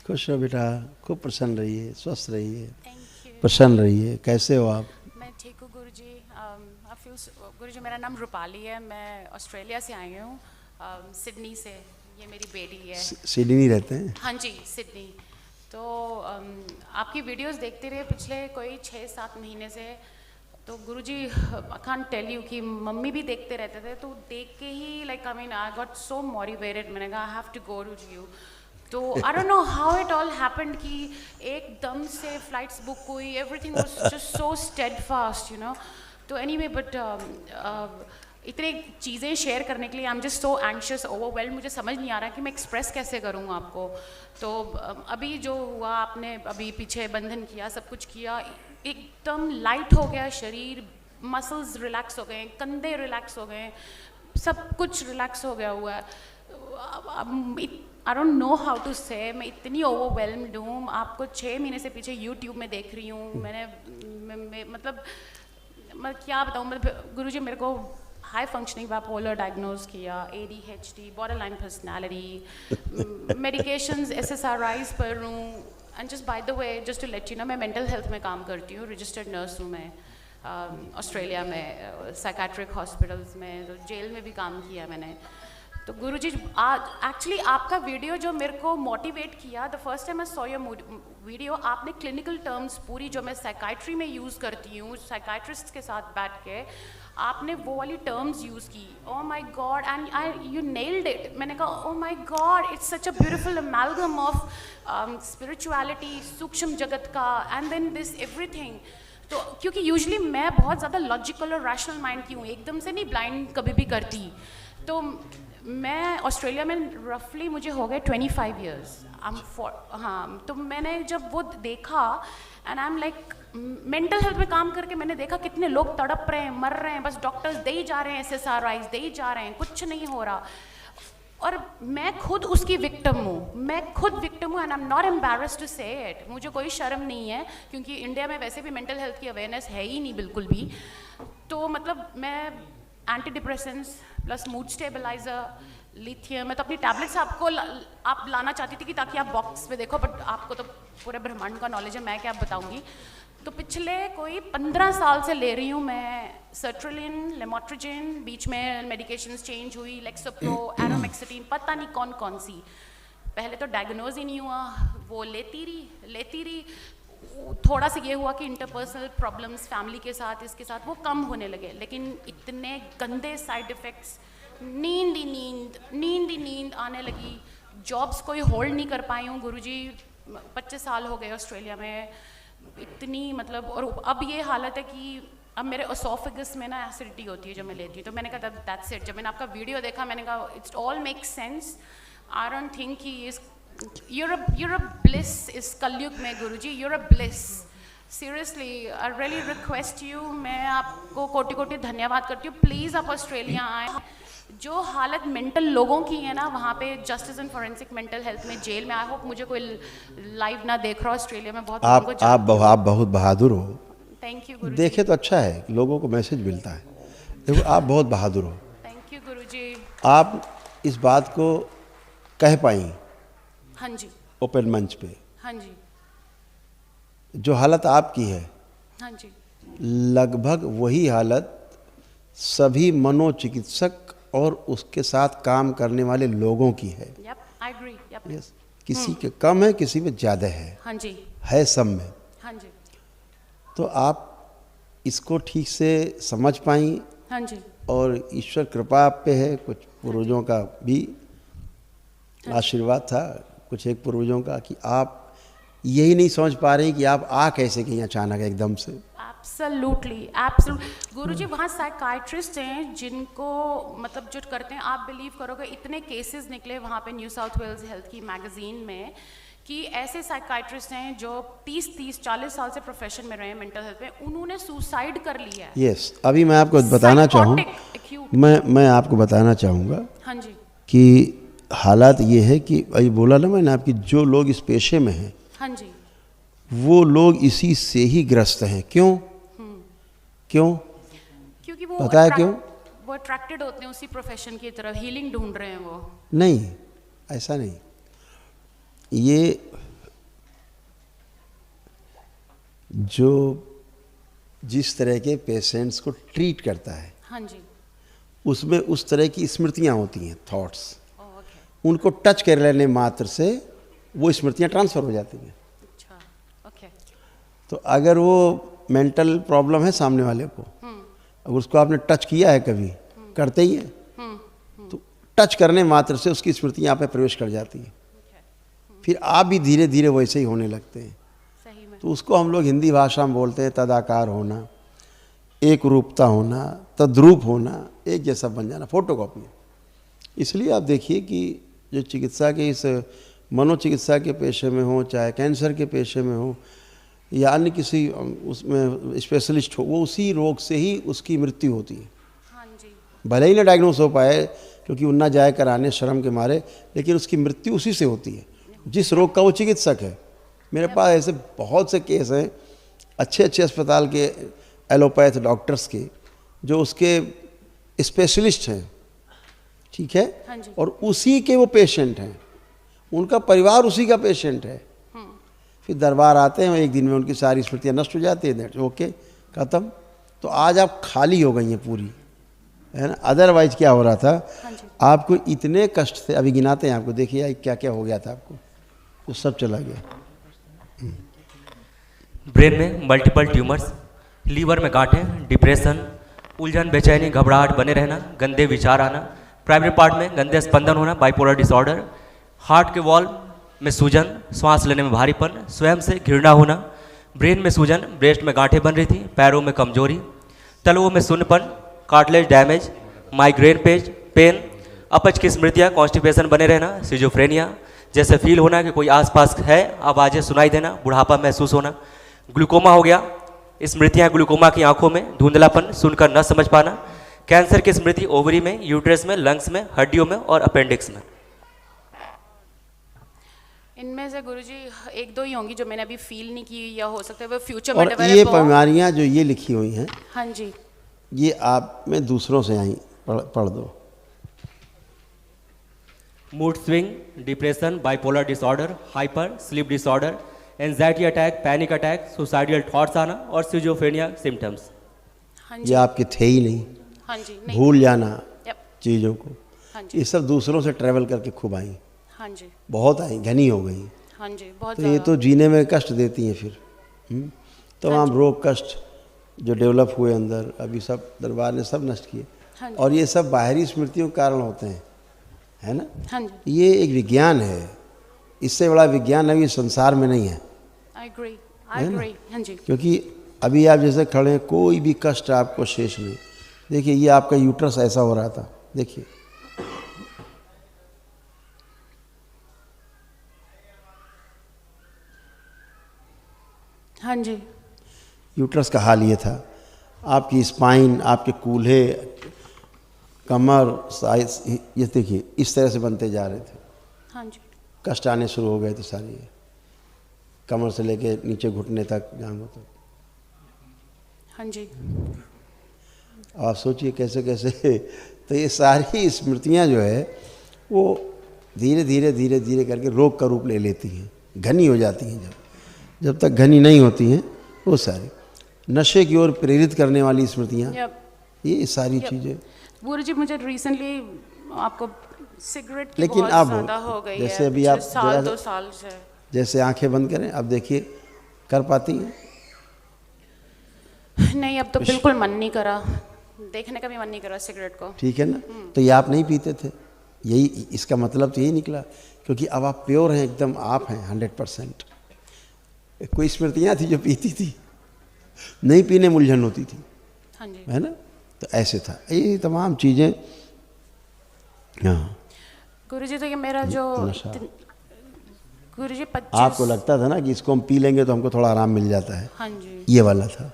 खुश रहो बेटा, खूब प्रसन्न रहिए, स्वस्थ रहिए, थैंक यू। प्रसन्न रहिए। कैसे हो आप? मैं ठीक हूँ गुरुजी। आई फील गुरुजी, मेरा नाम रूपाली है, मैं ऑस्ट्रेलिया से आई हूँ, सिडनी से। ये मेरी बेटी है। सिडनी रहते हैं? हाँ जी, सिडनी। तो आपकी वीडियोस देखते रहे पिछले कोई 6-7 महीने से। तो Guruji, I can't tell you कि मम्मी भी देखते रहते थे, तो देख के ही like I mean I got so motivated. मैंने कहा I have to go to you. तो I don't know how it all happened कि एकदम से फ्लाइट्स बुक हुई, everything was just so steadfast, you know. तो एनीवे, बट इतने चीज़ें शेयर करने के लिए I am just so anxious, overwhelmed. मुझे समझ नहीं आ रहा कि मैं एक्सप्रेस कैसे करूँ आपको। तो अभी जो हुआ, आपने अभी पीछे बंधन किया, सब कुछ किया, एकदम लाइट हो गया शरीर, मसल्स रिलैक्स हो गए, कंधे रिलैक्स हो गए, सब कुछ रिलैक्स हो गया हुआ है। I don't know how to say, मैं इतनी ओवरवेलम्ड हूँ। आपको 6 महीने से पीछे यूट्यूब में देख रही हूँ मैंने। मतलब मैं क्या बताऊँ, मतलब गुरुजी मेरे को हाई फंक्शनिंग बाइपोलर डायग्नोज किया, ADHD, borderline personality, medications SSRIs पर हूँ। And just by the way, just to let you know, मैं मेंटल हेल्थ में काम करती हूँ, रजिस्टर्ड नर्स हूँ मैं ऑस्ट्रेलिया में, साइकेट्रिक हॉस्पिटल्स में, तो जेल में भी काम किया मैंने। तो गुरुजी, एक्चुअली आपका वीडियो जो मेरे को मोटिवेट किया, the first time I saw your video, आपने क्लिनिकल टर्म्स पूरी जो मैं साइकाइट्री में यूज़ करती हूँ, साइकाइट्रिस्ट के साथ बैठ के आपने वो वाली टर्म्स यूज़ की। Oh my God, and you nailed it. मैंने कहा oh my God, it's such a beautiful amalgam of spirituality, सूक्ष्म जगत का, एंड देन दिस एवरीथिंग। तो क्योंकि यूजुअली मैं बहुत ज़्यादा लॉजिकल और रैशनल माइंड की हूँ, एकदम से नहीं ब्लाइंड कभी भी करती। तो मैं ऑस्ट्रेलिया में रफली मुझे हो गए 25 ईयर्स। हाँ, तो मैंने जब वो देखा, and I am like, mental health में काम करके मैंने देखा कितने लोग तड़प रहे हैं, मर रहे हैं, बस डॉक्टर्स दे ही जा रहे हैं, SSRIs दे ही जा रहे हैं, कुछ नहीं हो रहा। और मैं खुद उसकी विक्टिम हूँ, and I am not embarrassed to say it. मुझे कोई शर्म नहीं है, क्योंकि इंडिया में वैसे भी मेंटल हेल्थ की अवेयरनेस है ही नहीं बिल्कुल भी। तो मतलब मैं antidepressants plus mood stabiliser, lithium, मैं तो अपनी टैबलेट्स आपको आप लाना चाहती थी कि ताकि आप बॉक्स में देखो, बट आपको तो पूरे ब्रह्मांड का नॉलेज है, मैं क्या बताऊंगी। तो पिछले कोई 15 साल से ले रही हूँ मैं सर्ट्रिलिन, लेमोट्रिजिन, बीच में मेडिकेशंस चेंज हुई, लेक्सोप्रो, एरोमेक्सिटिन, पता नहीं कौन कौन सी। पहले तो डायग्नोज ही नहीं हुआ, वो लेती रही। थोड़ा सा ये हुआ कि इंटरपर्सनल प्रॉब्लम्स फैमिली के साथ, इसके साथ, वो कम होने लगे, लेकिन इतने गंदे साइड इफ़ेक्ट्स, नींद ही नींद आने लगी। जॉब्स कोई होल्ड नहीं कर पाई हूँ गुरुजी, 25 साल हो गए ऑस्ट्रेलिया में, इतनी मतलब। और अब ये हालत है कि अब मेरे ओसोफेगस में ना एसिडिटी होती है जब मैं लेती हूँ। तो मैंने कहा दैट्स इट। जब मैंने आपका वीडियो देखा, मैंने कहा it's all make sense. I don't think he is you're a bliss इस कलयुग में गुरुजी, you're a bliss, seriously, I really request you। मैं आपको कोटि कोटि धन्यवाद करती हूँ। प्लीज़ आप ऑस्ट्रेलिया आए। जो हालत मेंटल लोगों की है ना वहाँ पे, justice and forensic mental health में, जेल में, आई होप मुझे कोई लाइव ना देख रहा ऑस्ट्रेलिया में, बहुत आप बहुत बहादुर हो। थैंक यू गुरुजी। देखे तो अच्छा है, लोगों को मैसेज मिलता है। देखो, आप बहुत बहादुर हो। थैंक यू गुरुजी। आप इस बात को कह पाई हाँ जी, ओपन मंच पे। हाँ जी, जो हालत आपकी है, हाँ जी, लगभग वही हालत सभी मनोचिकित्सक और उसके साथ काम करने वाले लोगों की है। Yup, I agree, yup, yes, किसी के कम है, किसी में ज़्यादा है। हाँ जी, है सब में। हाँ जी, तो आप इसको ठीक से समझ पाई, हाँ जी, और ईश्वर कृपा आप पे है, कुछ पूर्वजों का भी आशीर्वाद था, कुछ एक पूर्वजों का, कि आप यही नहीं समझ पा रहे कि आप आ कैसे गई अचानक एकदम से। एब्सोल्युटली गुरुजी, वहाँ साइकाइट्रिस्ट हैं जिनको मतलब जो करते हैं, आप बिलीव करोगे इतने केसेस निकले वहाँ पे न्यू साउथ वेल्स हेल्थ की मैगजीन में, कि ऐसे साइकाइट्रिस्ट हैं जो 30-40 साल से प्रोफेशन में रहे हैं मेंटल हेल्थ में, उन्होंने सुसाइड कर लिया है। यस, अभी मैं आपको बताना चाहूँ, मैं आपको बताना चाहूँगा, हाँ जी, कि हालात ये है कि अभी बोला ना मैंने आपकी, जो लोग इस पेशे में हैं, हाँ जी, वो लोग इसी से ही ग्रस्त हैं। क्यों? क्योंकि वो पता है क्यों? वो अट्रैक्टेड होते हैं उसी प्रोफेशन की तरफ, हीलिंग ढूंढ रहे हैं वो। नहीं, ऐसा नहीं। ये जो जिस तरह के पेशेंट्स को ट्रीट करता है हाँ जी। उसमें उस तरह की स्मृतियाँ होती हैं, थॉट्स। ओके। उनको टच कर लेने मात्र से वो स्मृतियाँ ट्रांसफ़र हो जाती हैं। अच्छा। ओके। तो अगर वो मेंटल प्रॉब्लम है सामने वाले को, अगर उसको आपने टच किया है कभी, करते ही है, तो टच करने मात्र से उसकी स्मृतियाँ आप पे प्रवेश कर जाती हैं। फिर आप भी धीरे धीरे वैसे ही होने लगते हैं। सही में। तो उसको हम लोग हिंदी भाषा में बोलते हैं तदाकार होना, एक रूपता होना, तद्रूप होना, एक जैसा बन जाना, फोटोकॉपी। इसलिए आप देखिए कि जो चिकित्सा के इस मनोचिकित्सा के पेशे में हो, चाहे कैंसर के पेशे में हो या अन्य किसी उसमें स्पेशलिस्ट हो, वो उसी रोग से ही उसकी मृत्यु होती है। हाँ जी। भले ही ना डायग्नोस हो पाए, क्योंकि वो ना जाए कराने शर्म के मारे, लेकिन उसकी मृत्यु उसी से होती है जिस रोग का वो चिकित्सक है। मेरे पास ऐसे बहुत से केस हैं अच्छे अच्छे अस्पताल के एलोपैथ डॉक्टर्स के, जो उसके स्पेशलिस्ट हैं, ठीक है, हाँ जी। और उसी के वो पेशेंट हैं, उनका परिवार उसी का पेशेंट है। फिर दरबार आते हैं, एक दिन में उनकी सारी स्मृतियाँ नष्ट हो जाती है, दैट्स ओके, खत्म। तो आज आप खाली हो गई हैं पूरी, है ना। अदरवाइज क्या हो रहा था, हाँ जी। आपको इतने कष्ट थे, अभी गिनाते हैं आपको, देखिए क्या क्या हो गया था आपको, तो सब चला गया। ब्रेन में मल्टीपल ट्यूमर्स, लीवर में गांठें, डिप्रेशन, उलझन, बेचैनी, घबराहट बने रहना, गंदे विचार आना, प्राइवेट पार्ट में गंदे स्पंदन होना, बाइपोलर डिसऑर्डर, हार्ट के वॉल में सूजन, श्वास लेने में भारीपन, स्वयं से घृणा होना, ब्रेन में सूजन, ब्रेस्ट में गांठें बन रही थी, पैरों में कमजोरी, तलवों में शून्यपन, कार्टिलेज डैमेज, माइग्रेन पेन, अपच की स्मृतियाँ, कॉन्स्टिपेशन बने रहना, सिजोफ्रेनिया, जैसे फील होना कि कोई आसपास है, आवाज़ें सुनाई देना, बुढ़ापा महसूस होना, ग्लूकोमा हो गया, स्मृतियाँ ग्लूकोमा की आंखों में, धुंधलापन, सुनकर न समझ पाना, कैंसर की स्मृति ओवरी में, यूट्रस में, लंग्स में, हड्डियों में और अपेंडिक्स में। इनमें से गुरुजी एक दो ही होंगी जो मैंने अभी फील नहीं की, या हो सकता है वो फ्यूचर में और डेवलप ये हो। बीमारियाँ जो ये लिखी हुई हैं, हाँ जी। ये आप में दूसरों से आई, पढ़ दो। Mood swing, depression, bipolar disorder, hyper sleep disorder, anxiety attack, panic attack, suicidal thoughts आना और सिजोफ्रेनिया सिम्टम्स। हाँ ये जी। आपके थे ही नहीं, हाँ जी। नहीं। भूल जाना यप। चीज़ों को, हाँ जी। ये सब दूसरों से ट्रैवल करके खूब आई, हाँ जी। बहुत आई, घनी हो गई। हाँ जी। बहुत तो ये ज़्यादा। तो जीने में कष्ट देती हैं फिर। तमाम रोग कष्ट जो डेवलप हुए अंदर, अभी सब दरबार ने सब नष्ट किए। हाँ जी। और ये सब बाहरी स्मृतियों के कारण होते हैं, है ना। हाँ जी। ये एक विज्ञान है, इससे बड़ा विज्ञान अभी संसार में नहीं है। I agree. है ना? हाँ जी। क्योंकि अभी आप जैसे खड़े हैं, कोई भी कष्ट आपको शेष नहीं। देखिए ये आपका यूट्रस ऐसा हो रहा था, देखिए, हाँ जी। यूट्रस का हाल ये था। आपकी स्पाइन, आपके कूल्हे, कमर, साइज, ये देखिए इस तरह से बनते जा रहे थे। हाँ जी। कष्ट आने शुरू हो गए थे सारे, कमर से लेके नीचे घुटने तक, जांघों तक। हाँ जी। आप सोचिए कैसे कैसे तो ये सारी स्मृतियाँ जो है वो धीरे धीरे धीरे धीरे करके रोग का रूप ले लेती हैं, घनी हो जाती हैं। जब तक घनी नहीं होती हैं वो सारी नशे की ओर प्रेरित करने वाली स्मृतियाँ, यप। ये सारी चीज़ें। गुरुजी मुझे रिसेंटली आपको सिगरेट की लेकिन बहुत अब ज़्यादा हो गई जैसे है, अभी पिछले आप साल जरा- 2 साल से। जैसे आंखें बंद करें, अब देखिए कर पाती हैं? नहीं, अब तो बिल्कुल मन नहीं करा, देखने का भी मन नहीं करा सिगरेट को। ठीक है ना। तो ये आप नहीं पीते थे, यही इसका मतलब तो यही निकला, क्योंकि अब आप प्योर हैं, एकदम आप हैं 100%। कोई स्मृतियाँ थी जो पीती थी, नहीं पीने में उलझन होती थी, हाँ जी। है ना। तो ऐसे था, ये तमाम चीज़ें। हाँ, गुरुजी तो ये मेरा जो नशा। गुरुजी 25। आपको लगता था ना कि इसको हम पी लेंगे तो हमको थोड़ा आराम मिल जाता है, हाँ जी। ये वाला था।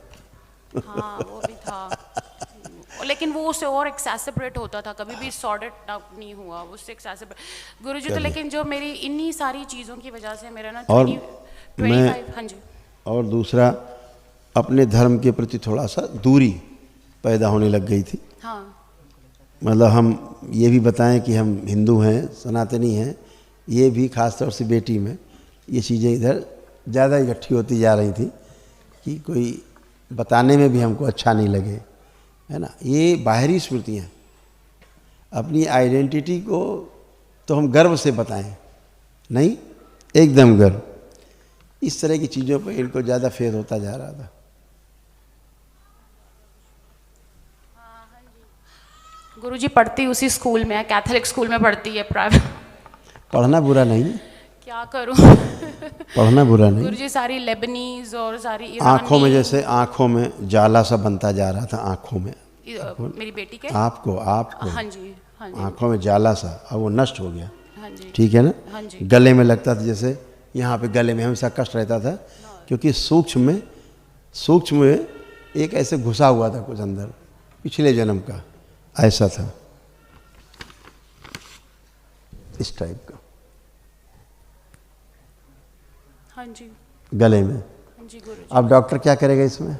हाँ वो भी था, लेकिन वो उससे और एक्सेसरेट होता था, कभी भी सॉर्टेड नहीं हुआ उससे एक्सेसरेट गुरुजी। तो लेकिन जो मेरी इन्हीं सारी चीज़ों की वजह से मेरा ना और 25। हाँ जी। और दूसरा, अपने धर्म के प्रति थोड़ा सा दूरी पैदा होने लग गई थी। हाँ। मतलब हम ये भी बताएं कि हम हिंदू हैं, सनातनी हैं, ये भी ख़ास तौर से बेटी में ये चीज़ें इधर ज़्यादा इकट्ठी होती जा रही थी। कि कोई बताने में भी हमको अच्छा नहीं लगे, है ना। ये बाहरी स्मृतियाँ, अपनी आइडेंटिटी को तो हम गर्व से बताएं, नहीं एकदम गर्व। इस तरह की चीज़ों पर इनको ज़्यादा फेद होता जा रहा था। गुरुजी पढ़ती उसी स्कूल में है, कैथोलिक स्कूल में पढ़ती है, प्राइवेट। पढ़ना बुरा नहीं है, क्या करूं? पढ़ना बुरा नहीं। गुरुजी सारी लेबनीज और सारी आँखों में, जैसे आँखों में जाला सा बनता जा रहा था, आँखों में, मेरी बेटी के आपको हाँ जी, हाँ जी, आँखों में जाला सा, अब वो नष्ट हो गया, हाँ जी, ठीक है ना। हाँ जी। गले में लगता था, जैसे यहाँ पे गले में हमेशा कष्ट रहता था, क्योंकि सूक्ष्म में एक ऐसे घुसा हुआ था कुछ अंदर, पिछले जन्म का ऐसा था, इस टाइप का हाँ जी, गले में। हाँ जी गुरुजी। अब डॉक्टर क्या करेगा इसमें?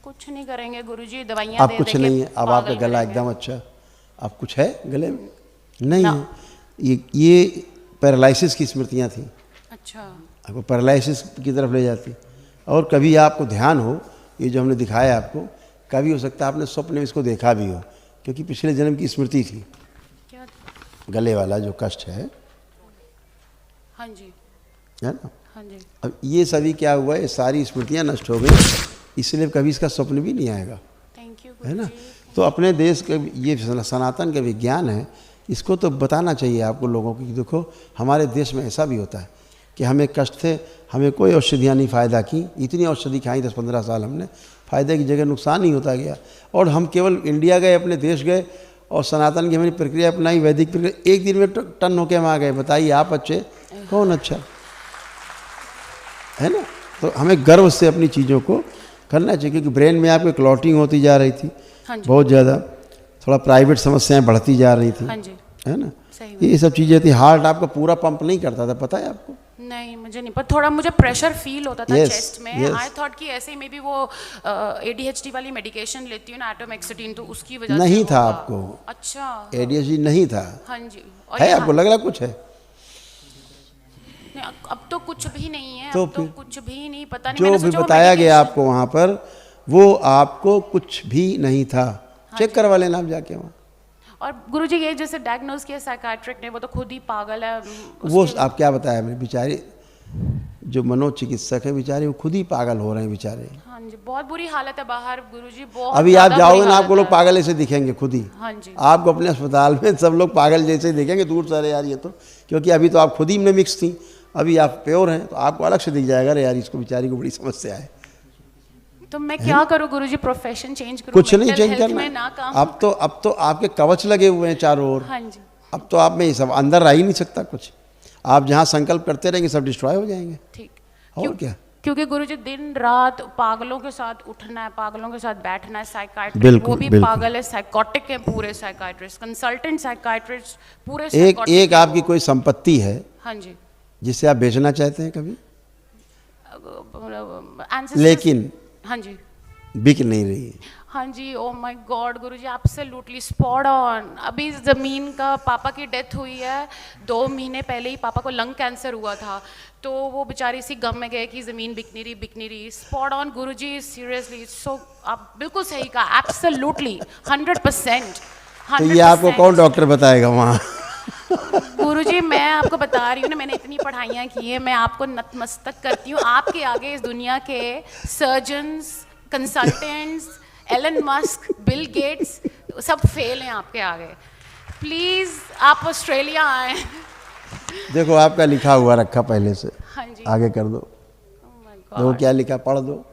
कुछ नहीं करेंगे गुरुजी, दवाइयाँ अब दे कुछ देंगे, नहीं है, अब आपका पागल गला करेंगे। एकदम अच्छा। अब कुछ है गले में? नहीं ना। है। ये पैरालिसिस की स्मृतियाँ थी, अच्छा, आपको पैरालिसिस की तरफ ले जाती। और कभी आपको ध्यान हो, ये जो हमने दिखाया आपको, कभी हो सकता है आपने स्वप्न में इसको देखा भी हो, क्योंकि पिछले जन्म की स्मृति थी। क्या? गले वाला जो कष्ट है हाँ जी, ना। हाँ जी, अब ये सभी क्या हुआ, ये सारी स्मृतियाँ नष्ट हो गई, इसलिए कभी इसका स्वप्न भी नहीं आएगा, थैंक यू है ना। गुरुजी। तो अपने देश का ये सनातन का विज्ञान है, इसको तो बताना चाहिए आपको लोगों को कि देखो हमारे देश में ऐसा भी होता है कि हमें कष्ट थे, हमें कोई औषधियाँ नहीं फ़ायदा की, इतनी औषधि खाई 10-15 साल हमने, फ़ायदे की जगह नुकसान ही होता गया। और हम केवल इंडिया गए, अपने देश गए और सनातन की हमने प्रक्रिया अपनाई, वैदिक प्रक्रिया, एक दिन में टन होके हम आ गए। बताइए आप अच्छे, कौन अच्छा, है ना। तो हमें गर्व से अपनी चीज़ों को करना चाहिए, क्योंकि ब्रेन में आपके क्लॉटिंग होती जा रही थी, हाँ जी, बहुत ज़्यादा, थोड़ा प्राइवेट समस्याएं बढ़ती जा रही थी, हाँ जी, है ना। सही ये सब चीज़ें थी। हार्ट आपका पूरा पंप नहीं करता था, पता है आपको? नहीं मुझे नहीं, पर थोड़ा मुझे प्रेशर फील होता था Yes, चेस्ट में। yes. आई थॉट कि ऐसे ही मे बी वो ADHD वाली मेडिकेशन लेती हूँ ना, एटोमेक्सिटिन, तो उसकी वजह से नहीं था होगा। आपको, अच्छा, ADHD नहीं था। हाँ जी। और है ये आपको लग रहा कुछ है? नहीं, अब तो कुछ भी नहीं है, तो अब तो फिर कुछ भी नहीं, पता नहीं। जो मैंने भी सोचा वो बताया गया medication- आपको वहाँ पर, वो आपको कुछ भी नहीं था। चेक करवा लेना आप जाके वहाँ। और गुरुजी ये जैसे डायग्नोज किया साइकाट्रिक ने, वो तो खुद ही पागल है। वो आप क्या बताया मैंने, बेचारे जो मनोचिकित्सक है बेचारे, वो खुद ही पागल हो रहे हैं बेचारे। हाँ जी, बहुत बुरी हालत है बाहर गुरुजी, बहुत अभी आप ज़्यादा जाओगे बुरी ना, हालत आपको लोग है। पागल ऐसे दिखेंगे खुद ही। हाँ जी, आपको अपने अस्पताल में सब लोग पागल जैसे ही देखेंगे दूर से, अरे यार ये तो, क्योंकि अभी तो आप खुद ही में मिक्स थी, अभी आप प्योर हैं, तो आपको अलग से दिख जाएगा, अरे यार इसको बेचारी को बड़ी समस्या है। तो मैं क्या करूँ गुरुजी, प्रोफेशन चेंज करूँ? कुछ नहीं mental चेंज health करना, में ना काम। अब तो आपके कवच लगे हुए हैं चारों ओर। हाँ जी, अब तो आप में ये सब अंदर आ ही नहीं सकता कुछ। आप जहाँ संकल्प करते रहेंगे सब डिस्ट्रॉय हो जाएंगे, ठीक। और क्या। क्योंकि गुरुजी दिन रात पागलों के साथ उठना है, पागलों के साथ बैठना है। साइकाइट्रिस्ट बिल्कुल, वो भी बिल्कुल। पागल है, साइकोटिक है पूरे साइकाइट्रिस्ट, कंसल्टेंट साइकाइट्रिस्ट पूरे एक psychotic एक है आपकी वो। कोई संपत्ति है हाँ जी, जिसे आप बेचना चाहते हैं कभी, Ancestors- लेकिन हाँ जी, बिक नहीं रही है। हाँ जी। Oh my God Guruji, absolutely spot on. अभी ज़मीन का पापा की डेथ हुई है, 2 महीने पहले ही पापा को लंग कैंसर हुआ था, तो वो बेचारे इसी गम में गए कि ज़मीन बिक नहीं रही। Spot on Guruji, seriously. So आप बिल्कुल सही कहा, एब्सोल्युटली 100%। तो ये आपको कौन डॉक्टर बताएगा वहाँ? गुरुजी मैं आपको बता रही हूँ ना, मैंने इतनी पढ़ाइयाँ की है, मैं आपको नतमस्तक करती हूँ। आपके आगे इस दुनिया के surgeons, consultants, Elon Musk, Bill Gates, सब फेल हैं आपके आगे। प्लीज़ आप ऑस्ट्रेलिया आए। देखो आपका लिखा हुआ रखा पहले से, हाँ जी, आगे कर दो। oh my देखो God। क्या लिखा, पढ़ दो।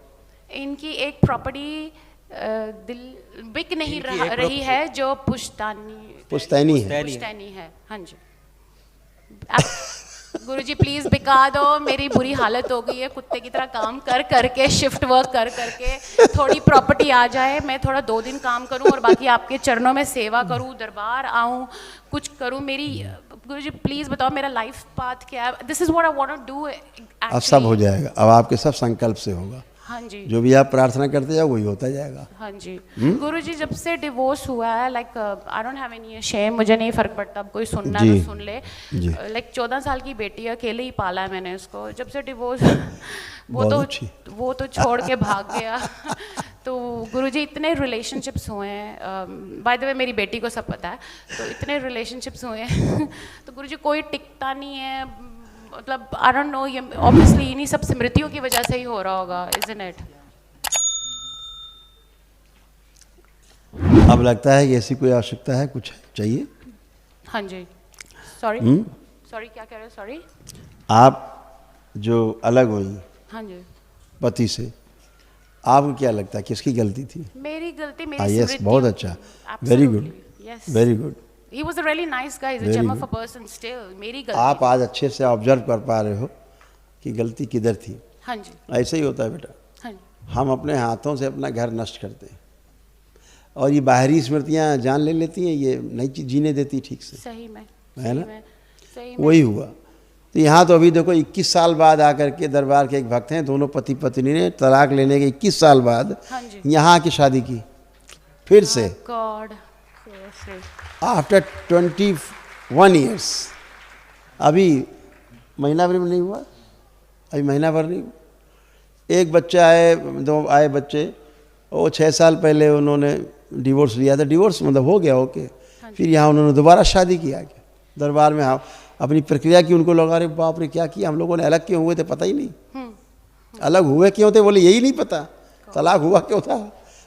इनकी एक प्रॉपर्टी दिल बिक नहीं रही है, जो पुश्तैनी है। पुश्तैनी है। हाँ जी, गुरुजी प्लीज बिका दो, मेरी बुरी हालत हो गई है, कुत्ते की तरह काम कर करके, शिफ्ट वर्क कर करके थोड़ी प्रॉपर्टी आ जाए, मैं थोड़ा 2 दिन काम करूं और बाकी आपके चरणों में सेवा करूं, दरबार आऊं, कुछ करूं। मेरी गुरुजी प्लीज बताओ मेरा लाइफ पाथ क्या है? This is what I want to do. अब सब हो जाएगा, अब आपके सब संकल्प से होगा। हाँ जी। जो भी आप प्रार्थना करते जाओ वही होता जाएगा। हाँ जी। गुरुजी जब से डिवोर्स हुआ है, like I don't have any shame, मुझे नहीं फर्क पड़ता, अब कोई सुनना जी, तो सुन ले। जी। लाइक 14 साल की बेटी है, अकेले ही पाला है मैंने उसको। जब से डिवोर्स बहुत अच्छी। वो तो छोड़ के भाग गया। तो गुरुजी इतने रिलेशनशिप्स हुए हैं, बाय द वे मेरी बेटी को सब पता है, तो इतने रिलेशनशिप्स हुए हैं तो गुरुजी कोई टिकता नहीं है, मतलब आई डोंट नो, ये ऑब्वियसली इन्हीं सब स्मृतियों की वजह से ही हो रहा होगा, इजंट इट? अब लगता है कि ऐसी कोई आवश्यकता है, कुछ चाहिए? हाँ जी। सॉरी सॉरी, क्या कह रहे हो? सॉरी। आप जो अलग हुई हाँ जी। पति से, आपको क्या लगता है किसकी गलती थी? मेरी गलती, मेरी यस, स्मृतियों बहुत अच्छा, की। Very good, yes, very good. He was a really nice guy, is a Very gem of good. A person still. मेरी गलती। आप आज अच्छे से ऑब्जर्व कर पा रहे हो कि गलती किधर थी। हाँ जी। ऐसे ही होता है बेटा, हाँ जी। हम अपने हाथों से अपना घर नष्ट करते हैं और ये बाहरी स्मृतियाँ जान ले लेती हैं, ये नई चीज जीने देती ठीक से, सही में, है ना? सही में। वही हुआ। तो यहाँ तो अभी देखो 21 साल बाद आकर के दरबार के एक भक्त हैं, दोनों पति पत्नी ने तलाक लेने के 21 साल बाद हाँ जी। यहाँ की शादी की फिर से, गॉड, आफ्टर 21 ईयर्स। अभी महीना भर में नहीं हुआ, अभी महीना भर नहीं हुआ। एक बच्चा आए, दो आए बच्चे, वो 6 साल पहले उन्होंने डिवोर्स लिया था, डिवोर्स मतलब हो गया ओके, फिर यहाँ उन्होंने दोबारा शादी किया क्या दरबार में। हाँ, अपनी प्रक्रिया की, उनको लगा रहे बाप रे क्या किया हम लोगों ने, अलग क्यों हुए थे पता ही नहीं, अलग हुए क्यों थे बोले यही नहीं पता, तलाक हुआ क्यों था,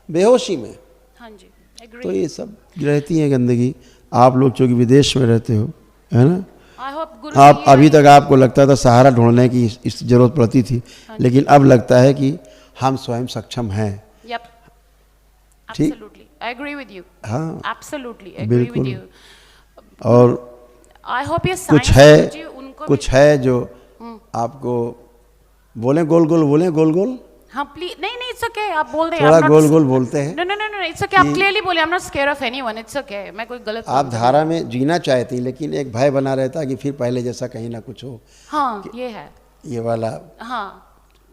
बेहोशी में। हाँ जी, agree. तो ये सब रहती है गंदगी। आप लोग चूँकि विदेश में रहते हो, है ना, I hope गुरु आप जी अभी तक आपको लगता था सहारा ढूंढने की इस जरूरत पड़ती थी, लेकिन अब लगता है कि हम स्वयं सक्षम हैं। Yep. ठीक। Absolutely. I agree with you. हाँ, Absolutely agree with बिल्कुल। you. और I hope ये कुछ science है, गुरुजी उनको कुछ है जो आपको बोले, गोल गोल बोले, गोल गोल, हाँ प्लीज, नहीं नहीं, इट्स ओके, आप बोल दें। थोड़ा गोल गोल बोलते हैं। No no no no, it's okay, आप क्लियरली बोले। I am not scare of anyone, it's okay, मैं कोई गलत आप धारा में जीना चाहती, लेकिन एक भय बना रहता कि फिर पहले जैसा कहीं ना कुछ हो, हाँ ये है, ये वाला। हाँ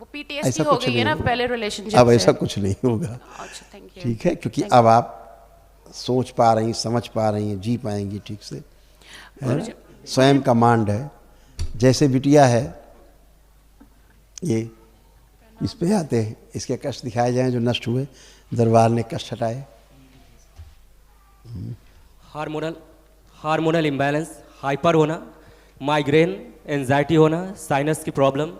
वो ऐसा पीटीएसडी हो कुछ गई है नहीं ना होगा। पहले रिलेशनशिप अब से। ऐसा कुछ नहीं होगा, अच्छा, थैंक यू। ठीक है, क्योंकि अब आप सोच पा रही, समझ पा रही हैं, जी पाएंगी ठीक से, है ना? स्वयं का मांड है, जैसे बिटिया है, ये इस पे आते हैं, इसके कष्ट दिखाए जाएं जो नष्ट हुए, दरबार ने कष्ट हटाए। हार्मोनल इम्बैलेंस, हाइपर होना, माइग्रेन, एंजाइटी होना, साइनस की प्रॉब्लम,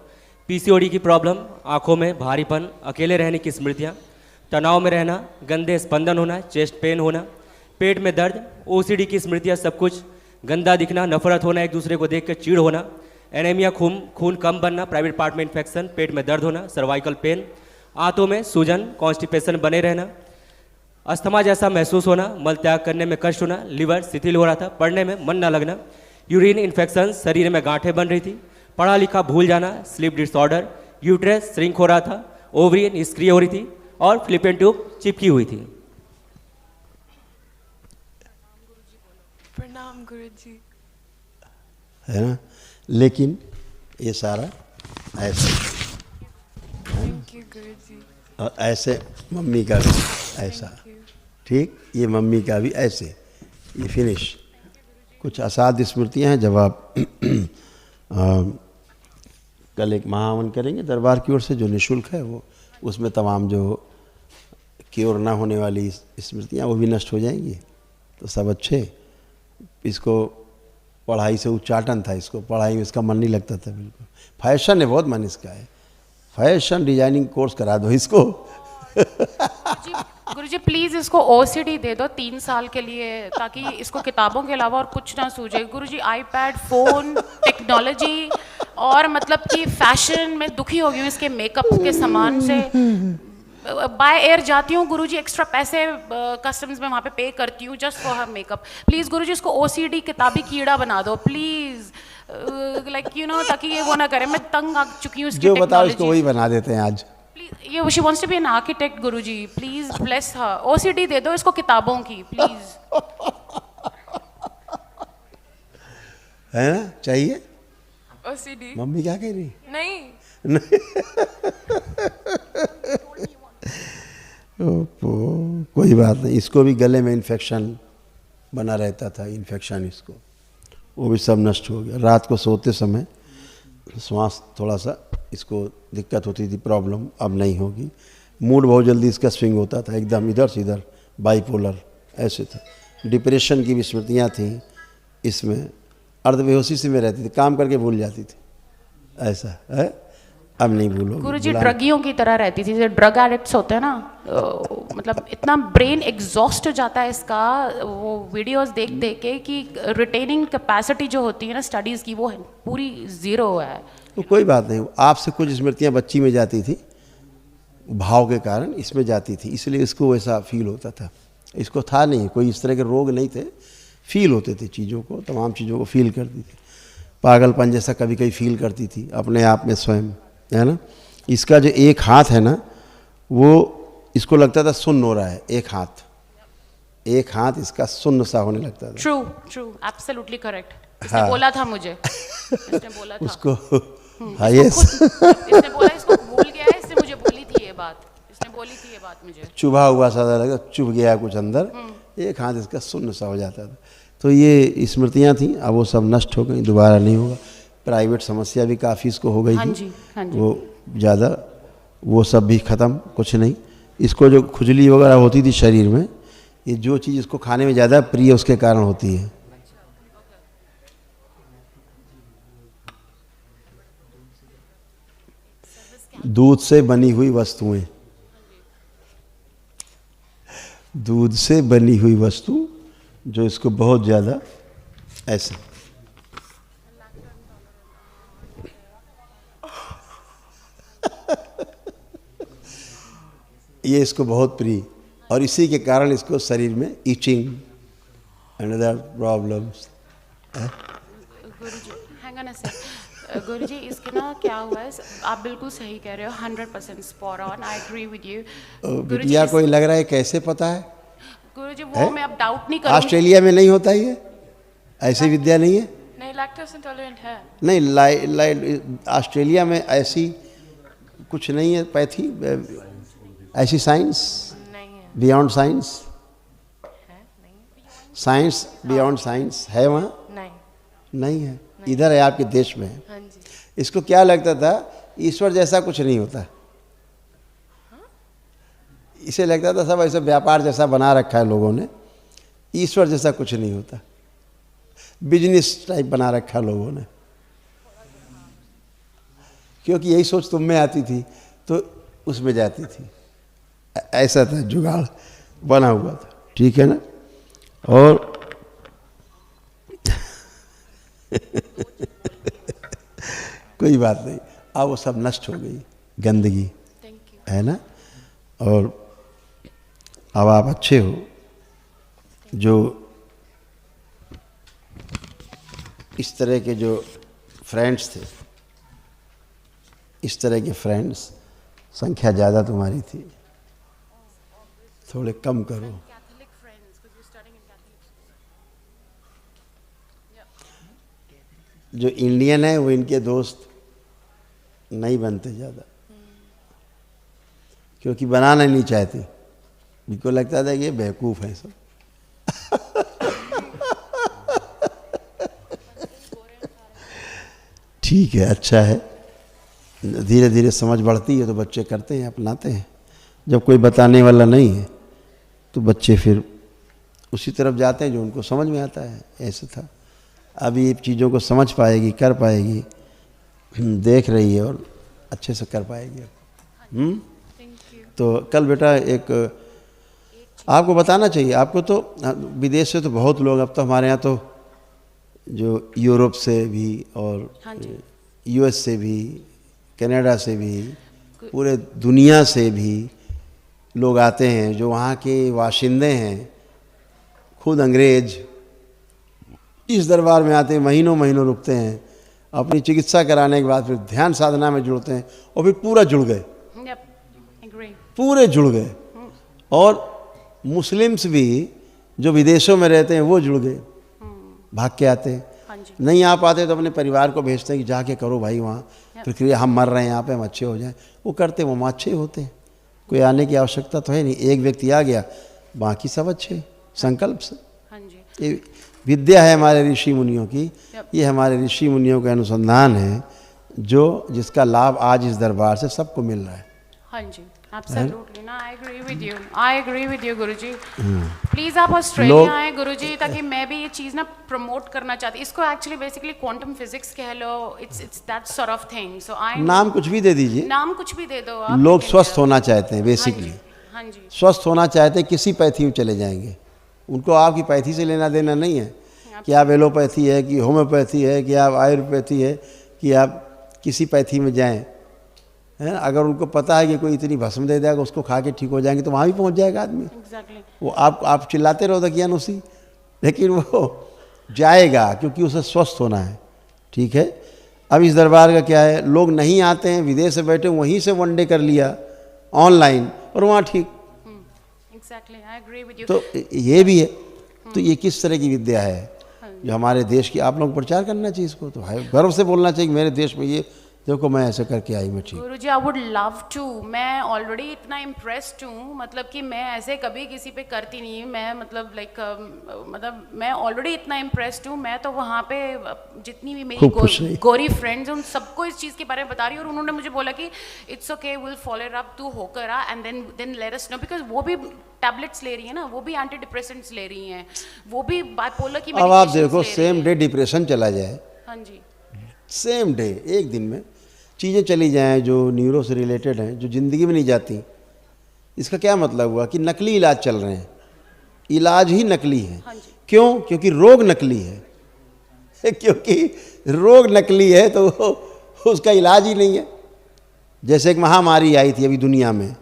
पीसीओडी की प्रॉब्लम, आंखों में भारीपन, अकेले रहने की स्मृतियाँ, तनाव में रहना, गंदे स्पंदन होना, चेस्ट पेन होना, पेट में दर्द, ओसीडी की स्मृतियाँ, सब कुछ, गंदा दिखना, नफरत होना, एक दूसरे को देख कर चीड़ होना, एनीमिया, खून कम बनना, प्राइवेट पार्ट में इन्फेक्शन, पेट में दर्द होना, सर्वाइकल पेन, आंतों में सूजन, कॉन्स्टिपेशन बने रहना, अस्थमा जैसा महसूस होना, मल त्याग करने में कष्ट होना, लिवर शिथिल हो रहा था, पढ़ने में मन न लगना, यूरिन इन्फेक्शन, शरीर में गांठें बन रही थी, पढ़ा लिखा भूल जाना, स्लीप डिसऑर्डर, यूट्रस श्रिंक हो रहा था, ओवरी निष्क्रिय हो रही थी और फ्लिपेन ट्यूब चिपकी हुई थी। प्रणाम गुरुजी। है ना, लेकिन ये सारा ऐसे, थैंक यू गुरुजी। और ऐसे मम्मी का भी ऐसा, ठीक, ये मम्मी का भी ऐसे, ये फिनिश। कुछ असाध्य स्मृतियाँ हैं। जब आप कल एक महाहवन करेंगे दरबार की ओर से जो निःशुल्क है, वो उसमें तमाम जो क्योर ना होने वाली स्मृतियाँ वो भी नष्ट हो जाएंगी। तो सब अच्छे, इसको पढ़ाई से उच्चाटन था, इसको पढ़ाई में इसका मन नहीं लगता था बिल्कुल। फैशन है, बहुत मन इसका है, फैशन डिजाइनिंग कोर्स करा दो इसको। गुरुजी प्लीज इसको ओसीडी दे दो 3 साल के लिए, ताकि इसको किताबों के अलावा और कुछ ना सूझे। गुरुजी आईपैड, फोन, टेक्नोलॉजी और मतलब कि फैशन में दुखी हो गई हूँ इसके मेकअप के सामान से। बाय एयर जाती हूँ गुरुजी, एक्स्ट्रा पैसे कस्टम्स में वहाँ पे करती हूँ just for her makeup. Please Guruji इसको ओसीडी किताबी कीड़ा बना दो प्लीज़, लाइक यू नो, ताकि ये वो ना करे। मैं तंग आ चुकी हूँ इसकी जो बताओ इसको टेक्नोलॉजी। वही बना देते हैं आज। प्लीज, ये she wants to be an architect Guruji, please bless her. OCD दे दो इसको किताबों की प्लीज। है ना, चाहिए? ओसीडी मम्मी क्या कह रही? नहीं। कोई बात नहीं, इसको भी गले में इन्फेक्शन बना रहता था, इन्फेक्शन इसको, वो भी सब नष्ट हो गया। रात को सोते समय श्वास थोड़ा सा इसको दिक्कत होती थी, प्रॉब्लम, अब नहीं होगी। मूड बहुत जल्दी इसका स्विंग होता था, एकदम इधर से इधर, बाइपोलर ऐसे था। डिप्रेशन की भी स्मृतियाँ थी इसमें, अर्धबेहोशी से में रहती थी, काम करके भूल जाती थी, ऐसा है। अब नहीं भूलोगे। गुरुजी ड्रगियों की तरह रहती थी, जैसे ड्रग एडिक्ट्स होते हैं ना, मतलब इतना ब्रेन एग्जॉस्ट हो जाता है इसका, वो वीडियोस देख देख के, कि रिटेनिंग कैपेसिटी जो होती है ना स्टडीज़ की, वो पूरी ज़ीरो है। तो कोई बात नहीं, आपसे कुछ स्मृतियाँ बच्ची में जाती थी, भाव के कारण इसमें जाती थी, इसलिए इसको वैसा फील होता था। इसको था नहीं, कोई इस तरह के रोग नहीं थे, फील होते थे चीज़ों को, तमाम चीज़ों को फील करती थी। पागलपन जैसा कभी कभी फील करती थी अपने आप में स्वयं, है ना। इसका जो एक हाथ है ना, वो इसको लगता था सुन्न हो रहा है, एक हाथ इसका सुन्न सा होने लगता था। True true, absolutely correct. इसने बोला था मुझे, इसने बोला था उसको हाँ, यस, इसने बोला, इसको भूल गया है, इसने मुझे बोली थी ये बात, इसने बोली थी ये बात मुझे। चुभा हुआ सा लगा, चुभ गया कुछ अंदर, एक हाथ इसका सुन्न सा हो जाता था। तो ये स्मृतियाँ थी, अब वो सब नष्ट हो गई, दोबारा नहीं होगा। प्राइवेट समस्या भी काफ़ी इसको हो गई हाँ थी, जी, हाँ जी। वो ज़्यादा, वो सब भी ख़त्म, कुछ नहीं। इसको जो खुजली वगैरह होती थी शरीर में, ये जो चीज़ इसको खाने में ज़्यादा प्रिय उसके कारण होती है। दूध से बनी हुई वस्तुएं, दूध से बनी हुई वस्तु जो इसको बहुत ज़्यादा ऐसे, ये इसको बहुत प्रिय, और इसी के कारण इसको शरीर में itching and other problems. Guruji hang on a sec, Guruji इसके ना क्या हुआ है, आप बिल्कुल सही कह रहे हो, 100% spot on, I agree with you. बिटिया कोई लग रहा है कैसे पता है? गुरुजी वो मैं अब डाउट नहीं करूँगी। ऑस्ट्रेलिया में नहीं होता ये, ऐसी विद्या नहीं है। नहीं, लैक्टोज इंटॉलरेंट है। नहीं, ऑस्ट्रेलिया में ऐसी कुछ नहीं है पैथी, ऐसी साइंस नहीं है, बियॉन्ड साइंस, है नहीं, साइंस बियॉन्ड साइंस है वहाँ? नहीं, नहीं है, इधर है, आपके देश में है। हाँ जी। इसको क्या लगता था, ईश्वर जैसा कुछ नहीं होता, इसे लगता था सब ऐसे व्यापार जैसा बना रखा है लोगों ने, ईश्वर जैसा कुछ नहीं होता, बिजनेस टाइप बना रखा लोगों ने। क्योंकि यही सोच तुम में आती थी तो उसमें जाती थी, ऐसा था, जुगाड़ बना हुआ था, ठीक है ना। और कोई बात नहीं, अब वो सब नष्ट हो गई, गंदगी, है ना। और अब आप अच्छे हो, जो इस तरह के जो फ्रेंड्स थे, इस तरह के फ्रेंड्स संख्या ज़्यादा तुम्हारी थी, थोड़े कम करो। जो इंडियन है वो इनके दोस्त नहीं बनते ज़्यादा, क्योंकि बनाना नहीं चाहते, इनको लगता था कि ये बेवकूफ़ है सब। ठीक है, अच्छा है, धीरे धीरे समझ बढ़ती है तो बच्चे करते हैं, अपनाते हैं। जब कोई बताने वाला नहीं है तो बच्चे फिर उसी तरफ जाते हैं जो उनको समझ में आता है, ऐसा था। अभी ये चीज़ों को समझ पाएगी, कर पाएगी, देख रही है और अच्छे से कर पाएगी। तो कल बेटा एक आपको बताना चाहिए, आपको तो विदेश से तो बहुत लोग, अब तो हमारे यहाँ तो जो यूरोप से भी और यूएस से भी, कनाडा से भी, पूरे दुनिया से भी लोग आते हैं जो वहाँ के वाशिंदे हैं, खुद अंग्रेज इस दरबार में आते हैं, महीनों महीनों रुकते हैं, अपनी चिकित्सा कराने के बाद फिर ध्यान साधना में जुड़ते हैं और फिर पूरा जुड़ गए, पूरे जुड़ गए। और मुस्लिम्स भी जो विदेशों में रहते हैं वो जुड़ गए, भाग के आते हैं। नहीं आ पाते तो अपने परिवार को भेजते हैं कि जाके करो भाई वहाँ, फिर हम मर रहे हैं यहाँ पे, हम अच्छे हो जाएं। वो करते, वो अच्छे होते हैं, कोई आने की आवश्यकता तो है नहीं, एक व्यक्ति आ गया, बाकी सब अच्छे संकल्प से। हाँ जी, ये विद्या है हमारे ऋषि मुनियों की, ये हमारे ऋषि मुनियों का अनुसंधान है जिसका लाभ आज इस दरबार से सबको मिल रहा है। हाँ जी, एब्सोल्युटली ना, I agree with you Guruji. Please आप ऑस्ट्रेलिया आए गुरुजी, ताकि मैं भी ये चीज़ ना प्रमोट करना चाहती। इसको एक्चुअली बेसिकली क्वांटम फिजिक्स कह लो, it's that sort of thing. So I नाम कुछ भी दे दीजिए, नाम कुछ भी दे दो आप। लोग स्वस्थ होना चाहते हैं बेसिकली, हाँ जी, स्वस्थ होना चाहते हैं, किसी पैथी में चले जाएंगे, उनको आपकी पैथी से लेना देना नहीं है कि आप एलोपैथी है कि होम्योपैथी है कि आप आयुर्वेदी है कि आप किसी पैथी में जाएं, है ना। अगर उनको पता है कि कोई इतनी भस्म दे देगा उसको खा के ठीक हो जाएंगे तो वहाँ भी पहुँच जाएगा आदमी। एग्जैक्टली। वो आप चिल्लाते रहो दकियानुसी, लेकिन वो जाएगा क्योंकि उसे स्वस्थ होना है। ठीक है, अब इस दरबार का क्या है, लोग नहीं आते हैं, विदेश से बैठे वहीं से वनडे कर लिया ऑनलाइन और वहाँ ठीक। Exactly, I agree with you. तो ये भी है, तो ये किस तरह की विद्या है जो हमारे देश की, आप लोग प्रचार करना चाहिए इसको, तो है गर्व से बोलना चाहिए कि मेरे देश में ये देखो मैं ऐसे करके आई, मैं ठीक। गुरुजी आई वुड लव टू, मैं ऑलरेडी इतना इम्प्रेस्ड हूँ, मतलब कि मैं ऐसे कभी किसी पे करती नहीं, मैं मतलब लाइक मतलब मैं ऑलरेडी इतना इम्प्रेस्ड हूँ। मैं तो वहाँ पे जितनी भी मेरी गोरी फ्रेंड्स उन सबको इस चीज़ के बारे में बता रही हूँ, और उन्होंने मुझे बोला कि it's okay, will follow it up, तू होकर आ and then let us know, because वो भी टैबलेट्स ले रही है ना, वो भी एंटी डिप्रेसेंट्स ले रही हैं, वो भी बाइपोलर की। अब आप देखो सेम डे डिप्रेशन चला जाए, हाँ जी, सेम डे एक दिन में चीज़ें चली जाएं जो न्यूरो से रिलेटेड हैं, जो ज़िंदगी में नहीं जाती, इसका क्या मतलब हुआ कि नकली इलाज चल रहे हैं, इलाज ही नकली है। हाँ क्यों? क्योंकि रोग नकली है क्योंकि रोग नकली है तो उसका इलाज ही नहीं है। जैसे एक महामारी आई थी अभी दुनिया में,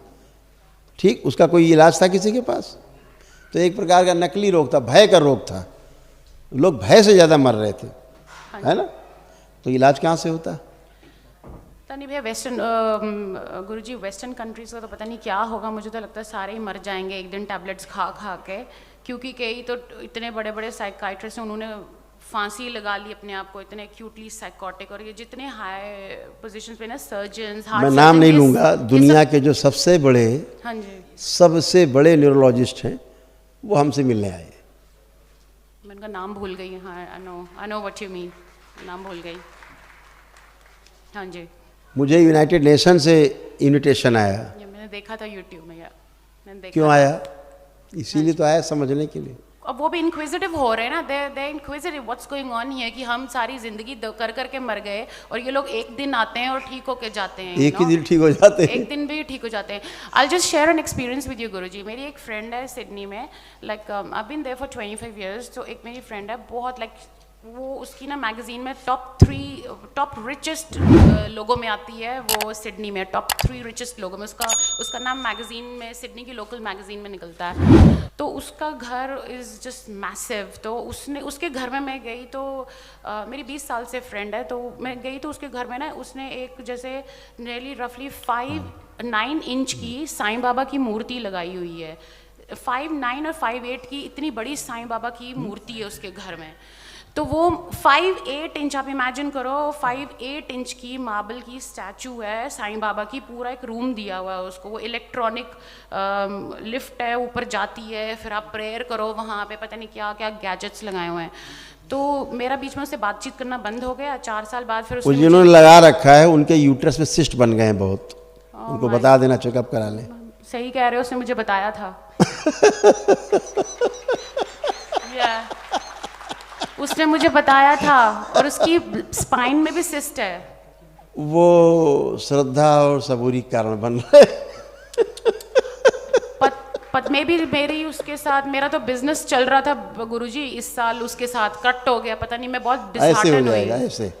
ठीक, उसका कोई इलाज था किसी के पास? तो एक प्रकार का नकली रोग था, भय का रोग था, लोग भय से ज़्यादा मर रहे थे, है ना। तो इलाज कहाँ से होता? पता नहीं भैया, वेस्टर्न गुरुजी वेस्टर्न कंट्रीज का तो पता नहीं क्या होगा, मुझे तो लगता है सारे ही मर जाएंगे एक दिन टैबलेट्स खा खा के, क्योंकि कई तो इतने बड़े बड़े साइकाइट्रिस्ट हैं, उन्होंने फांसी लगा ली अपने आप को, इतने एक्यूटली साइकोटिक, और ये जितने हाई पोजीशंस पे ना सर्जन्स, मैं नाम नहीं लूँगा, दुनिया के जो सबसे बड़े, हाँ जी, सबसे बड़े न्यूरोलॉजिस्ट हैं वो हमसे मिलने आए। मैं उनका नाम भूल गई। हाँ, I know what you mean, नाम भूल गई। हाँ जी, मुझे यूनाइटेड नेशन से इनविटेशन आया। ये मैंने देखा था यूट्यूब में, यार मैंने देखा। क्यों आया? इसीलिए तो आया, समझने के लिए। अब वो भी इंक्विजिटिव हो रहे हैं ना, they inquisitive what's going on here, कि हम सारी जिंदगी कर कर के मर गए और ये लोग एक दिन आते हैं और ठीक होके जाते हैं। एक ही दिन ठीक हो जाते हैं, एक दिन भी ठीक हो जाते हैं। I just share an experience with you Guruji. मेरी एक फ्रेंड है सिडनी में, like I been there for 25 years। तो एक मेरी फ्रेंड है, बहुत लाइक वो उसकी ना मैगजीन में टॉप रिचेस्ट लोगों में आती है, वो सिडनी में टॉप 3 रिचेस्ट लोगों में, उसका नाम मैगजीन में, सिडनी की लोकल मैगजीन में निकलता है। तो उसका घर इज़ जस्ट मैसिव। तो उसके घर में मैं गई, तो मेरी 20 साल से फ्रेंड है, तो मैं गई तो उसके घर में ना उसने एक जैसे नियरली रफली 9 इंच की साईं बाबा की मूर्ति लगाई हुई है। 5'9" और 5'8" की इतनी बड़ी साईं बाबा की मूर्ति है उसके घर में। तो वो 5'8" इंच, आप इमेजिन करो, 5'8" इंच की मार्बल की स्टैचू है साईं बाबा की, पूरा एक रूम दिया हुआ है उसको, वो इलेक्ट्रॉनिक लिफ्ट है, ऊपर जाती है, फिर आप प्रेयर करो वहाँ पे, पता नहीं क्या क्या गैजेट्स लगाए हुए हैं। तो मेरा बीच में उससे बातचीत करना बंद हो गया। 4 साल बाद फिर उसने जिन्होंने लगा रखा है उनके यूट्रस में सिस्ट बन गए हैं बहुत, उनको बता देना, चेकअप करा लें। सही कह रहे हो, उसने मुझे बताया था। उसने मुझे बताया था, और उसकी स्पाइन में भी सिस्ट है। वो श्रद्धा और सबूरी के कारण बन रहा है। में भी मेरी उसके साथ, मेरा तो बिजनेस चल रहा था गुरुजी, इस साल उसके साथ कट हो गया, पता नहीं, मैं बहुत डिसहार्टेंड हुई। ऐसे हो जाएगा, ऐसे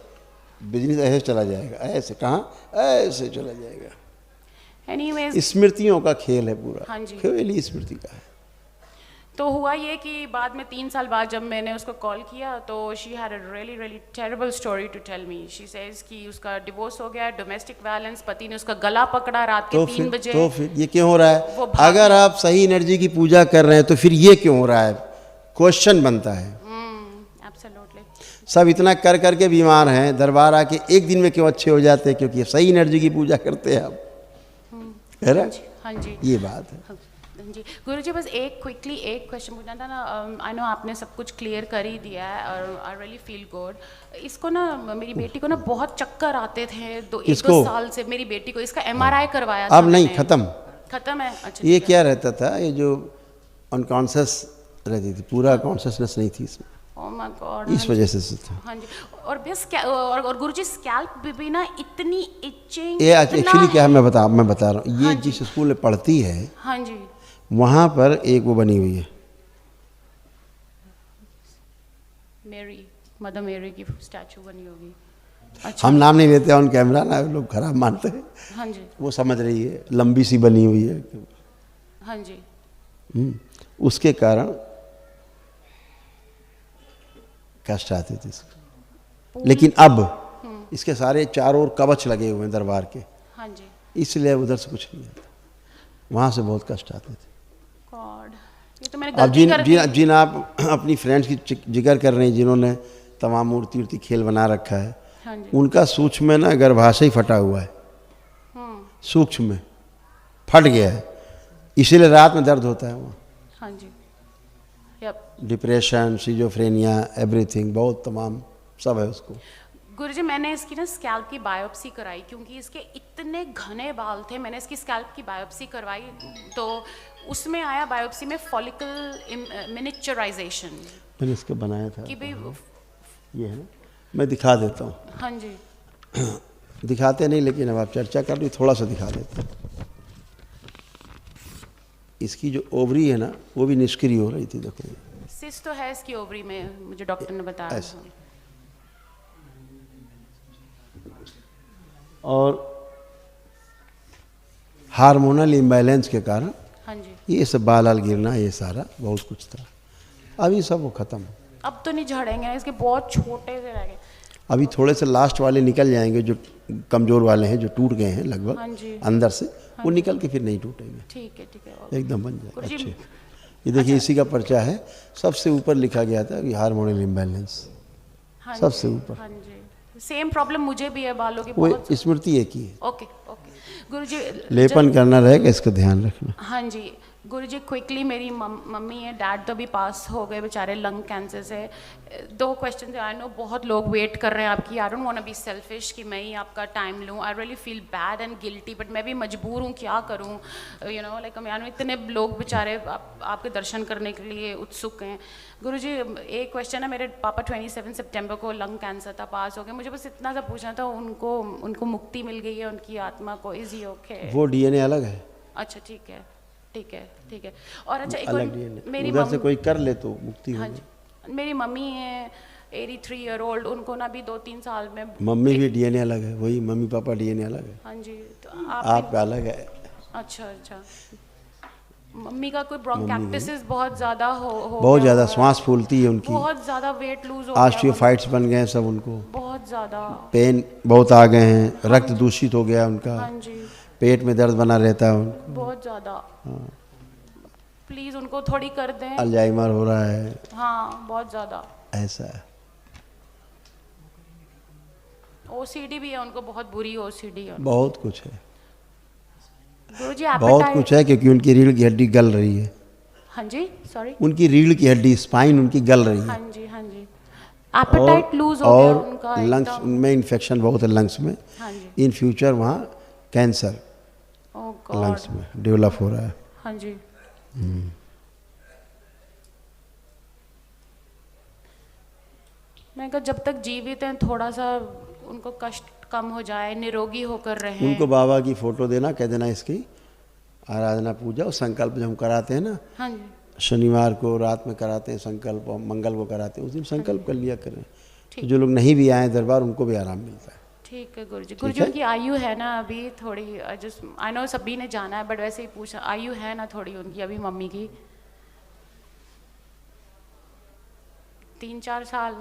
बिजनेस ऐसे चला जाएगा, ऐसे कहाँ, ऐसे चला जाएगा। एनीवेज, स्मृतियों का खेल है पूरा। हाँ जी, खेल स्मृति का है। तो हुआ ये कि बाद में 3 साल बाद जब मैंने उसको कॉल किया, तो she had a really terrible story to tell me. She says कि उसका डिवोर्स हो गया, डोमेस्टिक वायलेंस, पति ने उसका गला पकड़ा रात के 3 बजे। तो फिर ये क्यों हो रहा है? अगर आप सही एनर्जी की पूजा कर रहे हैं तो फिर ये क्यों हो रहा है? क्वेश्चन बनता है। एब्सोल्युटली। सब इतना कर करके बीमार हैं, दरबार आके एक दिन में क्यों अच्छे हो जाते हैं? क्योंकि सही एनर्जी की पूजा करते हैं आप, है ना। हाँ जी ये बात है। हाँ जी गुरुजी, बस एक क्विकली एक क्वेश्चन पूछना था ना। आई नो आपने सब कुछ क्लियर कर ही दिया है और आई रियली फील गुड। इसको ना मेरी बेटी को ना बहुत चक्कर आते थे एक दो साल से। मेरी बेटी को इसका MRI करवाया था अब नहीं, मैंने। खत्म है? अच्छा। ये क्या रहता था, ये जो अनकॉन्शियस रहती थी, पूरा कॉन्शियसनेस नहीं थी इसमें। ओह माय गॉड। इस वजह से था। हाँ जी। और बस और गुरुजी स्कैल्प भी ना इतनी इचिंग। ये एक्चुअली क्या है, मैं बता रहा हूँ। ये जिस स्कूल में पढ़ती है, हाँ जी, वहाँ पर एक वो बनी हुई है, मेरी मदर मेरी की स्टैचू बनी होगी। अच्छा। हम नाम नहीं लेते ऑन कैमरा ना, लोग खराब मानते हैं। हाँ जी। वो समझ रही है, लंबी सी बनी हुई है। हाँ जी। उसके कारण कष्ट आते थे इसको। लेकिन अब इसके सारे चारों ओर कवच लगे हुए हैं दरबार के, हाँ जी। इसलिए उधर से कुछ नहीं आता। वहाँ से बहुत कष्ट आते थे। गॉड, ये तो मैंने अब गलती कर दी। जिन आप अपनी फ्रेंड्स की जिक्र कर रहे हैं, जिन्होंने तमाम मूर्ति खेल बना रखा है, हाँ जी। उनका सूक्ष्म में ना गर्भाशय ही फटा हुआ है। सूक्ष्म में फट गया है, इसीलिए रात में दर्द होता है वहाँ। हाँ जी। यप। डिप्रेशन, सिजोफ्रेनिया, एवरीथिंग, बहुत तमाम सब है उसको। गुरुजी, मैंने इसकी ना स्कैल्प की बायोप्सी कराई क्योंकि इसके इतने घने बाल थे। मैंने इसकी स्कैल्प की बायोप्सी करवाई तो उसमें आया बायोप्सी में फॉलिकल मिनिचराइजेशन। मैंने इसको बनाया था कि भाई ये है ना, मैं दिखा देता हूँ। हाँ जी। दिखाते नहीं, लेकिन अब आप चर्चा कर रही, थोड़ा सा दिखा देते हैं। इसकी जो ओवरी है ना, वो भी निष्क्रिय हो रही थी, देखो। सिस्ट तो है इसकी ओवरी में, मुझे डॉक्टर ने बताया। और हार्मोनल इम्बैलेंस के कारण हाँ जी, ये सब बाल गिरना, ये सारा बहुत कुछ था। अभी सब वो खत्म। अब तो नहीं झड़ेंगे, इसके बहुत छोटे से रह गए। अभी थोड़े से लास्ट वाले निकल जाएंगे, जो कमज़ोर वाले हैं, जो टूट गए हैं लगभग। हाँ जी। अंदर से वो निकल के फिर नहीं टूटेंगे। ठीक है एकदम बन जाए गुरुजी, अच्छे। ये देखिए, इसी का पर्चा है, सबसे ऊपर लिखा गया था कि हार्मोनल इम्बैलेंस, हाँ सबसे जी, ऊपर। हाँ जी। सेम प्रॉब्लम मुझे भी है बालों की वो बहुत। स्मृति एक ही है। ओके गुरुजी, लेपन करना रहेगा, इसका ध्यान रखना। हाँ जी गुरुजी, क्विकली मेरी मम्मी है, डैड तो अभी पास हो गए बेचारे लंग कैंसर से। 2 क्वेश्चन थे। आई नो बहुत लोग वेट कर रहे हैं आपकी। I don't want to be selfish कि मैं ही आपका टाइम लूँ। I really feel bad and guilty, but मैं भी मजबूर हूँ, क्या करूँ। You know like I know इतने लोग बेचारे आपके दर्शन करने के लिए उत्सुक हैं। गुरुजी, एक क्वेश्चन है। मेरे पापा 27 सितंबर को लंग कैंसर था, पास हो गए। मुझे बस इतना सा पूछना था, उनको मुक्ति मिल गई है उनकी आत्मा को? Is he okay? वो डीएनए अलग है। अच्छा ठीक है। और अच्छा, एक अलग और मेरी उधर से कोई कर ले तो मुक्ति हाँ होगी। जी, मेरी मम्मी है 83 ईयर ओल्ड, उनको ना भी 2-3 साल में। मम्मी भी डीएनए अलग है, वही मम्मी पापा डीएनए अलग है। हाँ जी, तो आपका अलग है। अच्छा। मम्मी का कोई ब्रोंकाइटिस बहुत ज़्यादा हो बहुत गया ज़्यादा हुआ है। सांस फूलती है उनकी, बहुत ज़्यादा वेट लूज हो गया। ऑस्टियोफाइट्स बन गए हैं सब उनको, बहुत ज़्यादा पेन बहुत आ गए हैं, रक्त दूषित हो गया उनका, हाँ जी, पेट में दर्द बना रहता है उनको, बहुत ज़्यादा। प्लीज़ उनको थोड़ी कर दें। अल्जाइमर हो रहा है। हाँ, बहुत ज़्यादा। ऐसा है। OCD भी है उनको, बहुत बुरी OCD है। बहुत कुछ है, गुरुजी, बहुत कुछ है, क्योंकि उनकी रीढ़ की हड्डी गल रही है। हाँ जी, सॉरी। उनकी रीढ़ की हड्डी, स्पाइन उनकी गल रही है। हाँ जी। एपेटाइट लूज हो गया उनका और लंग्स में इन्फेक्शन बहुत है, लंग्स में। हाँ जी। इन फ्यूचर वहाँ कैंसर ओह गॉड। लंग्स में डेवलप हो रहा है। हाँ जी। मैं कहा जब तक जीवित हैं थोड़ा सा उनको कष्ट कम हो जाए, निरोगी होकर रहें। उनको बाबा की फोटो देना, कह देना इसकी आराधना पूजा और संकल्प जब हम कराते हैं ना, हाँ जी, शनिवार को रात में कराते हैं संकल्प, और मंगल को कराते हैं, उस दिन संकल्प कर लिया करें। तो जो लोग नहीं भी आए दरबार, उनको भी आराम मिलता है। ठीक है गुरुजी। गुरुजी, उनकी आयु है ना अभी थोड़ी, जस्ट आई नो सभी ने जाना है, बट वैसे ही पूछा, आयु है ना थोड़ी उनकी अभी मम्मी की? 3-4 साल।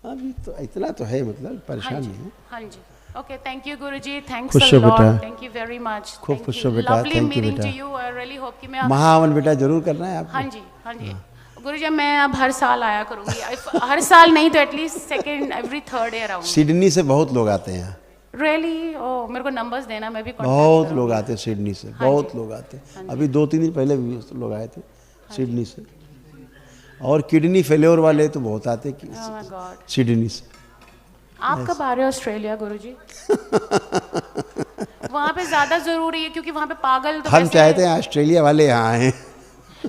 अभी तो इतना तो है, मतलब परेशान नहीं है। हाँ जी। Okay, thank you Guruji, thanks खुश अ हो लॉट, बेटा। Thank you very much. खूब खुश हो बेटा, लवली thank you मीटिंग बेटा। To you. I really hope कि मैं महावन बेटा जरूर करना है हाँ आपको। जी गुरुजी, मैं अब हर साल आया करूंगी। हर साल नहीं तो at least second every third year आऊंगी। सिडनी से बहुत लोग आते हैं यहाँ। रियली ओ मेरे को नंबर्स देना, मैं भी contact बहुत करूँगी। लोग आते हैं सिडनी से, बहुत लोग आते हैं। अभी 2-3 दिन पहले भी लोग आए थे सिडनी से। और किडनी फेल्योर वाले तो बहुत आते हैं Oh my God. सिडनी से। आप कब आ रहे हो ऑस्ट्रेलिया गुरुजी? वहाँ पे ज्यादा जरूरी है क्योंकि वहाँ पे पागल तो हम वैसे- चाहते हैं ऑस्ट्रेलिया वाले यहाँ आए।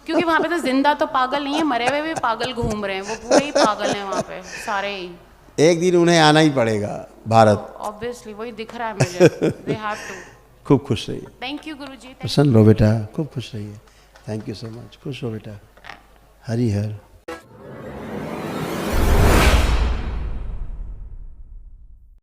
क्योंकि वहाँ पे तो जिंदा तो पागल नहीं है, मरे हुए भी पागल घूम रहे हैं, वो पूरे ही पागल हैं वहाँ पे सारे ही। एक दिन उन्हें आना ही पड़ेगा भारत। ऑब्वियसली वही दिख रहा है मुझे। They have to. खूब खुश रहिए, थैंक यू गुरुजी। प्रसन्न रहो बेटा, खूब खुश रहिए। थैंक यू सो मच, खुश हो बेटा। हरि हर।